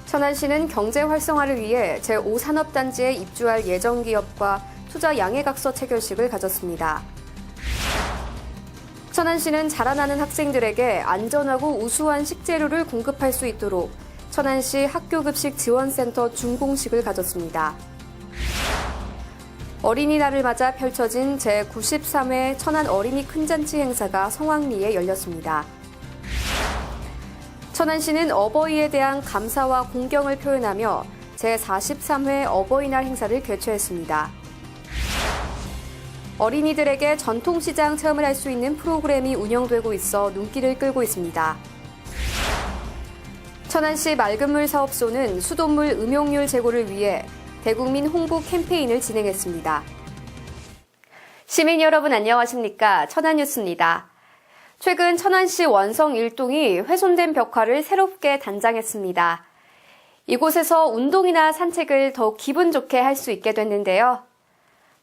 천안시는 경제 활성화를 위해 제5산업단지에 입주할 예정 기업과 투자 양해각서 체결식을 가졌습니다. 천안시는 자라나는 학생들에게 안전하고 우수한 식재료를 공급할 수 있도록 천안시 학교급식 지원센터 준공식을 가졌습니다. 어린이날을 맞아 펼쳐진 제93회 천안 어린이 큰잔치 행사가 성황리에 열렸습니다. 천안시는 어버이에 대한 감사와 공경을 표현하며 제43회 어버이날 행사를 개최했습니다. 어린이들에게 전통시장 체험을 할 수 있는 프로그램이 운영되고 있어 눈길을 끌고 있습니다. 천안시 맑은물 사업소는 수돗물 음용률 제고를 위해 대국민 홍보 캠페인을 진행했습니다. 시민 여러분 안녕하십니까? 천안뉴스입니다. 최근 천안시 원성 1동이 훼손된 벽화를 새롭게 단장했습니다. 이곳에서 운동이나 산책을 더욱 기분 좋게 할 수 있게 됐는데요.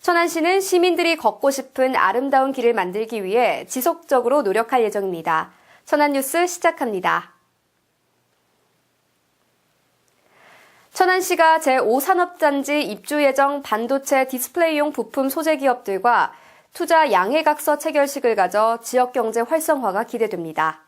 천안시는 시민들이 걷고 싶은 아름다운 길을 만들기 위해 지속적으로 노력할 예정입니다. 천안뉴스 시작합니다. 천안시가 제5산업단지 입주 예정 반도체 디스플레이용 부품 소재 기업들과 투자 양해각서 체결식을 가져 지역경제 활성화가 기대됩니다.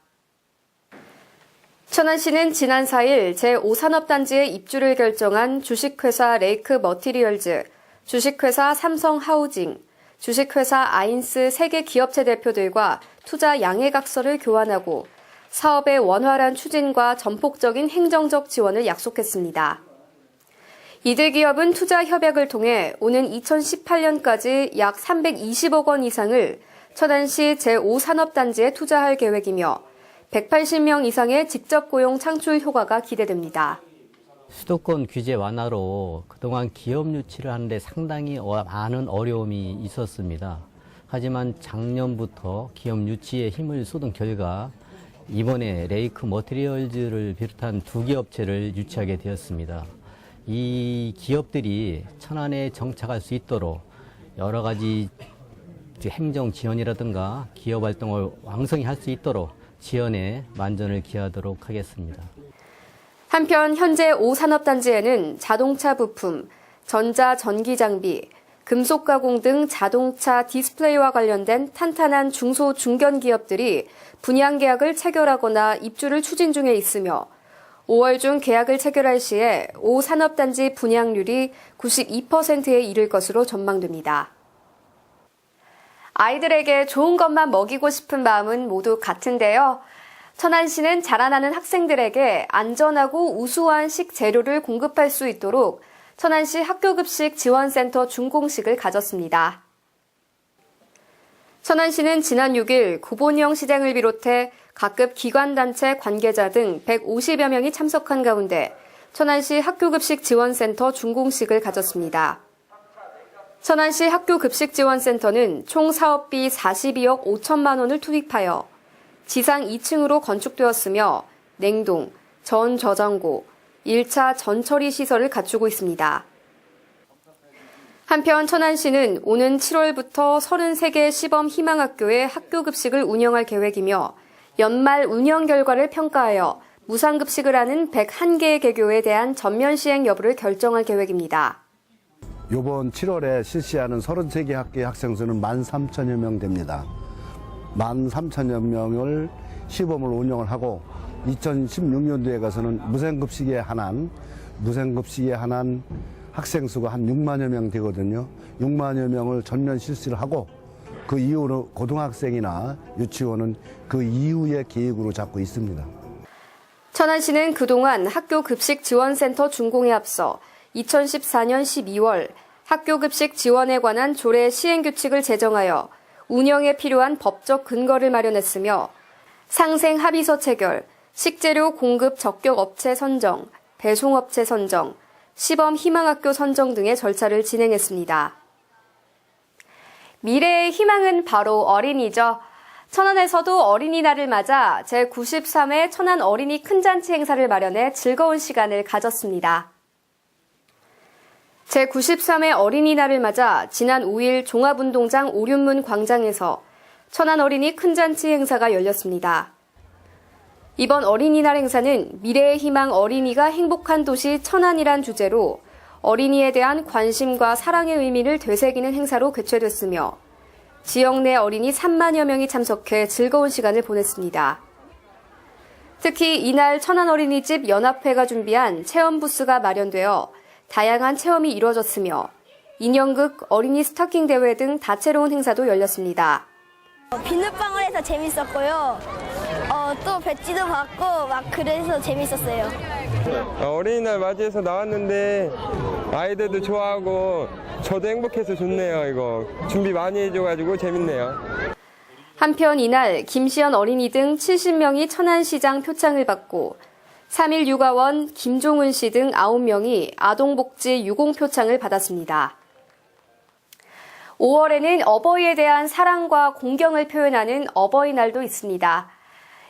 천안시는 지난 4일 제5산업단지에 입주를 결정한 주식회사 레이크 머티리얼즈, 주식회사 삼성하우징, 주식회사 아인스 3개 기업체 대표들과 투자 양해각서를 교환하고 사업의 원활한 추진과 전폭적인 행정적 지원을 약속했습니다. 이들 기업은 투자 협약을 통해 오는 2018년까지 약 320억 원 이상을 천안시 제5산업단지에 투자할 계획이며 180명 이상의 직접 고용 창출 효과가 기대됩니다. 수도권 규제 완화로 그동안 기업 유치를 하는데 상당히 많은 어려움이 있었습니다. 하지만 작년부터 기업 유치에 힘을 쏟은 결과 이번에 레이크 머티리얼즈를 비롯한 2개 업체를 유치하게 되었습니다. 이 기업들이 천안에 정착할 수 있도록 여러 가지 행정 지원이라든가 기업 활동을 왕성히 할 수 있도록 지원에 만전을 기하도록 하겠습니다. 한편 현재 5산업단지에는 자동차 부품, 전자 전기 장비, 금속 가공 등 자동차 디스플레이와 관련된 탄탄한 중소 중견 기업들이 분양 계약을 체결하거나 입주를 추진 중에 있으며 5월 중 계약을 체결할 시에 5산업단지 분양률이 92%에 이를 것으로 전망됩니다. 아이들에게 좋은 것만 먹이고 싶은 마음은 모두 같은데요. 천안시는 자라나는 학생들에게 안전하고 우수한 식재료를 공급할 수 있도록 천안시 학교급식 지원센터 준공식을 가졌습니다. 천안시는 지난 6일 구본영 시장을 비롯해 각급 기관단체 관계자 등 150여 명이 참석한 가운데 천안시 학교급식 지원센터 준공식을 가졌습니다. 천안시 학교급식지원센터는 총 사업비 42억 5천만 원을 투입하여 지상 2층으로 건축되었으며 냉동, 전저장고, 1차 전처리 시설을 갖추고 있습니다. 한편 천안시는 오는 7월부터 33개 시범 희망학교의 학교급식을 운영할 계획이며 연말 운영 결과를 평가하여 무상급식을 하는 101개의 개교에 대한 전면 시행 여부를 결정할 계획입니다. 이번 7월에 실시하는 33개 학교의 학생 수는 13,000여 명 됩니다. 13,000여 명을 시범을 운영을 하고 2016년도에 가서는 무상급식에 한한 학생 수가 한 6만여 명 되거든요. 6만여 명을 전면 실시를 하고 그 이후로 고등학생이나 유치원은 그 이후의 계획으로 잡고 있습니다. 천안시는 그동안 학교급식지원센터 준공에 앞서 2014년 12월 학교급식 지원에 관한 조례 시행규칙을 제정하여 운영에 필요한 법적 근거를 마련했으며 상생합의서 체결, 식재료 공급 적격 업체 선정, 배송업체 선정, 시범 희망학교 선정 등의 절차를 진행했습니다. 미래의 희망은 바로 어린이죠. 천안에서도 어린이날을 맞아 제93회 천안 어린이 큰잔치 행사를 마련해 즐거운 시간을 가졌습니다. 제93회 어린이날을 맞아 지난 5일 종합운동장 오륜문 광장에서 천안 어린이 큰잔치 행사가 열렸습니다. 이번 어린이날 행사는 미래의 희망 어린이가 행복한 도시 천안이란 주제로 어린이에 대한 관심과 사랑의 의미를 되새기는 행사로 개최됐으며 지역 내 어린이 3만여 명이 참석해 즐거운 시간을 보냈습니다. 특히 이날 천안 어린이집 연합회가 준비한 체험 부스가 마련되어 다양한 체험이 이루어졌으며 인형극, 어린이 스타킹 대회 등 다채로운 행사도 열렸습니다. 비눗방울 해서 재밌었고요. 또 배지도 받고 막 그래서 재밌었어요. 어린이날 맞이해서 나왔는데 아이들도 좋아하고 저도 행복해서 좋네요. 이거 준비 많이 해줘가지고 재밌네요. 한편 이날 김시연 어린이 등 70명이 천안시장 표창을 받고 3일 육아원 김종은 씨 등 9명이 아동복지 유공표창을 받았습니다. 5월에는 어버이에 대한 사랑과 공경을 표현하는 어버이날도 있습니다.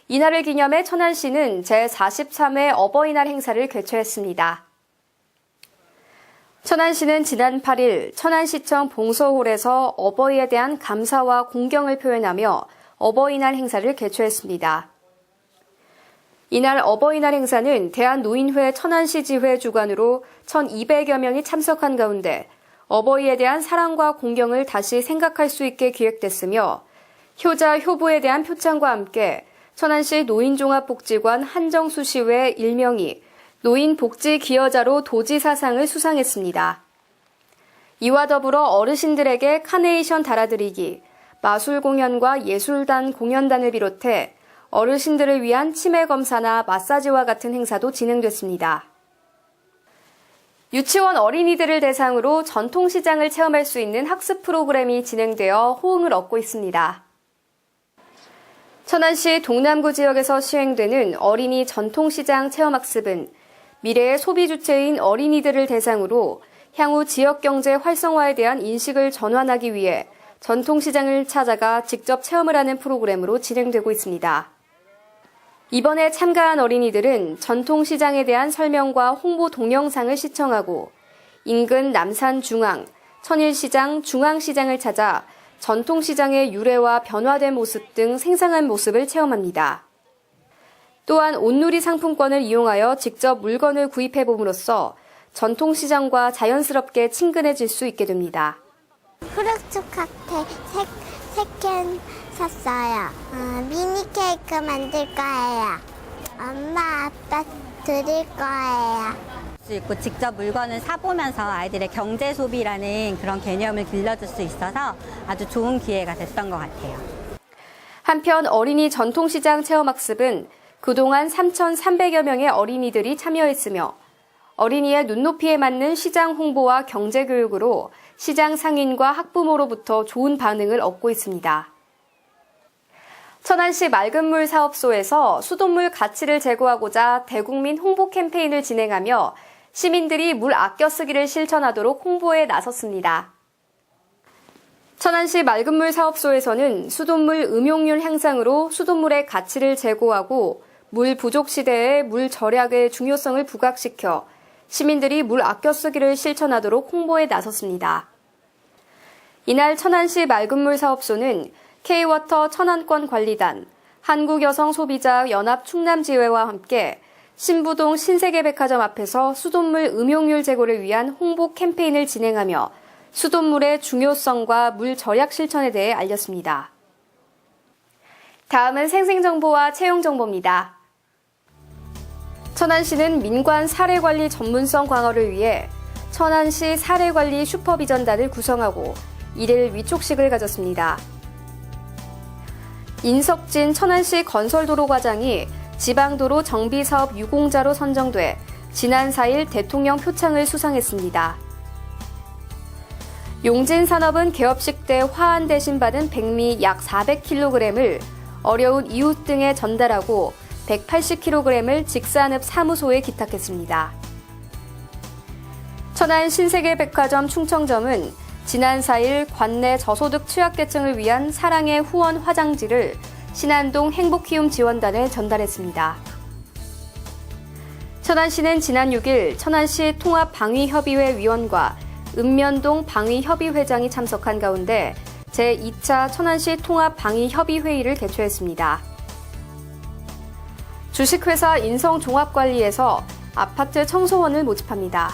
이날을 기념해 천안시는 제43회 어버이날 행사를 개최했습니다. 천안시는 지난 8일 천안시청 봉서홀에서 어버이에 대한 감사와 공경을 표현하며 어버이날 행사를 개최했습니다. 이날 어버이날 행사는 대한노인회 천안시 지회 주관으로 1,200여 명이 참석한 가운데 어버이에 대한 사랑과 공경을 다시 생각할 수 있게 기획됐으며 효자, 효부에 대한 표창과 함께 천안시 노인종합복지관 한정수 씨 외 1명이 노인복지기여자로 도지사상을 수상했습니다. 이와 더불어 어르신들에게 카네이션 달아드리기, 마술 공연과 예술단 공연단을 비롯해 어르신들을 위한 치매 검사나 마사지와 같은 행사도 진행됐습니다. 유치원 어린이들을 대상으로 전통시장을 체험할 수 있는 학습 프로그램이 진행되어 호응을 얻고 있습니다. 천안시 동남구 지역에서 시행되는 어린이 전통시장 체험학습은 미래의 소비 주체인 어린이들을 대상으로 향후 지역경제 활성화에 대한 인식을 전환하기 위해 전통시장을 찾아가 직접 체험을 하는 프로그램으로 진행되고 있습니다. 이번에 참가한 어린이들은 전통시장에 대한 설명과 홍보 동영상을 시청하고 인근 남산중앙, 천일시장, 중앙시장을 찾아 전통시장의 유래와 변화된 모습 등 생생한 모습을 체험합니다. 또한 온누리 상품권을 이용하여 직접 물건을 구입해봄으로써 전통시장과 자연스럽게 친근해질 수 있게 됩니다. 프루츠 칵테일 3캔 샀어요. 미니 케이크 만들 거예요. 엄마, 아빠 드릴 거예요. 수 있고 직접 물건을 사보면서 아이들의 경제 소비라는 그런 개념을 길러줄 수 있어서 아주 좋은 기회가 됐던 것 같아요. 한편 어린이 전통시장 체험학습은 그동안 3,300여 명의 어린이들이 참여했으며 어린이의 눈높이에 맞는 시장 홍보와 경제 교육으로 시장 상인과 학부모로부터 좋은 반응을 얻고 있습니다. 천안시 맑은물 사업소에서 수돗물 가치를 제고하고자 대국민 홍보 캠페인을 진행하며 시민들이 물 아껴 쓰기를 실천하도록 홍보에 나섰습니다. 천안시 맑은물 사업소에서는 수돗물 음용률 향상으로 수돗물의 가치를 제고하고 물 부족 시대에 물 절약의 중요성을 부각시켜 시민들이 물 아껴 쓰기를 실천하도록 홍보에 나섰습니다. 이날 천안시 맑은물 사업소는 K워터 천안권 관리단, 한국여성소비자 연합 충남지회와 함께 신부동 신세계백화점 앞에서 수돗물 음용률 제고를 위한 홍보 캠페인을 진행하며 수돗물의 중요성과 물 절약 실천에 대해 알렸습니다. 다음은 생생정보와 채용정보입니다. 천안시는 민관 사례관리 전문성 강화를 위해 천안시 사례관리 슈퍼비전단을 구성하고 1일 위촉식을 가졌습니다. 인석진 천안시 건설도로과장이 지방도로 정비사업 유공자로 선정돼 지난 4일 대통령 표창을 수상했습니다. 용진산업은 개업식 때 화환 대신 받은 백미 약 400kg을 어려운 이웃 등에 전달하고 180kg을 직산읍 사무소에 기탁했습니다. 천안 신세계백화점 충청점은 지난 4일 관내 저소득 취약계층을 위한 사랑의 후원 화장지를 신안동 행복키움 지원단에 전달했습니다. 천안시는 지난 6일 천안시 통합방위협의회 위원과 읍면동 방위협의회장이 참석한 가운데 제2차 천안시 통합방위협의회의를 개최했습니다. 주식회사 인성종합관리에서 아파트 청소원을 모집합니다.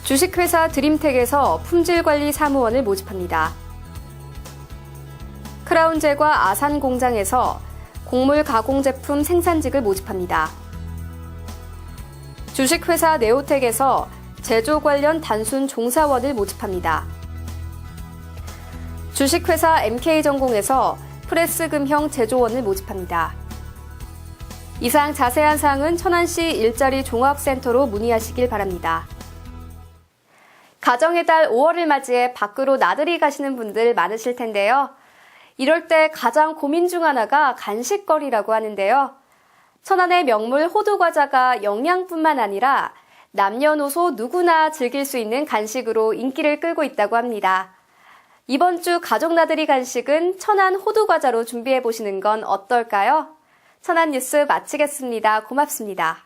주식회사 드림텍에서 품질관리 사무원을 모집합니다. 크라운제과 아산공장에서 곡물 가공제품 생산직을 모집합니다. 주식회사 네오텍에서 제조 관련 단순 종사원을 모집합니다. 주식회사 MK전공에서 프레스금형 제조원을 모집합니다. 이상 자세한 사항은 천안시 일자리 종합센터로 문의하시길 바랍니다. 가정의 달 5월을 맞이해 밖으로 나들이 가시는 분들 많으실 텐데요. 이럴 때 가장 고민 중 하나가 간식거리라고 하는데요. 천안의 명물 호두과자가 영양뿐만 아니라 남녀노소 누구나 즐길 수 있는 간식으로 인기를 끌고 있다고 합니다. 이번 주 가족 나들이 간식은 천안 호두과자로 준비해 보시는 건 어떨까요? 천안 뉴스 마치겠습니다. 고맙습니다.